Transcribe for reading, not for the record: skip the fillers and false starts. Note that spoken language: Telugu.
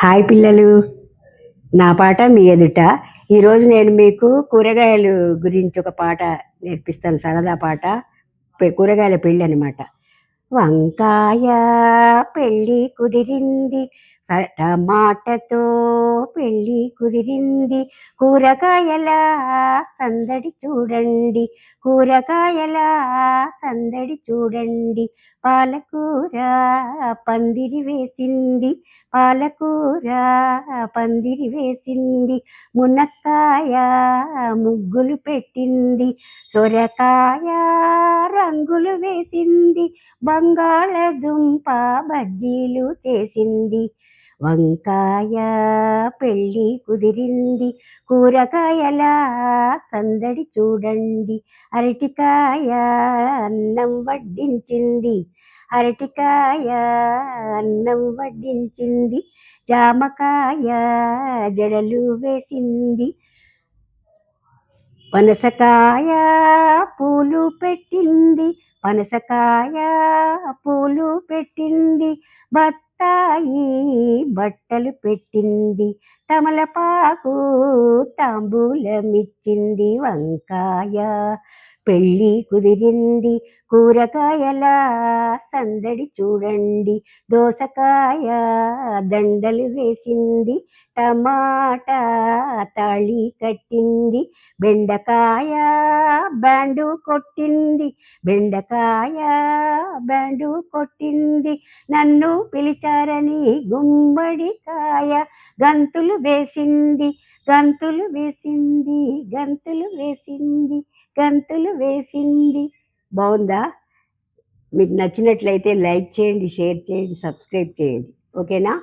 హాయ్ పిల్లలు, నా పాట మీ ఎదుట. ఈరోజు నేను మీకు కూరగాయలు గురించి ఒక పాట నేర్పిస్తాను, సరదా పాట. కూరగాయల పెళ్ళి అనమాట. వంకాయ పెళ్ళి కుదిరింది, టమాటతో పెళ్ళి కుదిరింది, కూరగాయల సందడి చూడండి, కూరగాయల సందడి చూడండి. పాలకూర పందిరి వేసింది, పాలకూర పందిరి వేసింది, మునక్కాయ ముగ్గులు పెట్టింది, సొరకాయ రంగులు వేసింది, బంగాళదుంప బజ్జీలు చేసింది. వంకాయ పెళ్ళి కుదిరింది, కూరగాయల సందడి చూడండి, అరటికాయ అన్నం వడ్డించింది, అరటికాయ అన్నం వడ్డించింది, జామకాయ జడలు వేసింది, పనసకాయ పూలు పెట్టింది, పనసకాయ పూలు పెట్టింది, బత్తాయి బట్టలు పెట్టింది, తమలపాకు తాంబూలమిచ్చింది. వంకాయ పెళ్ళి కుదిరింది, కూరగాయల సందడి చూడండి, దోసకాయ దండలు వేసింది, టమాటా తాళి కట్టింది, బెండకాయ బ్యాండు కొట్టింది, బెండకాయ బ్యాండు కొట్టింది, నన్ను పిలిచారని గుమ్మడికాయ గంతులు వేసింది, గంతులు వేసింది, గంతులు వేసింది, గంతులు వేసింది. బాగుందా? మీకు నచ్చినట్లయితే లైక్ చేయండి, షేర్ చేయండి, సబ్స్క్రైబ్ చేయండి. ఓకేనా?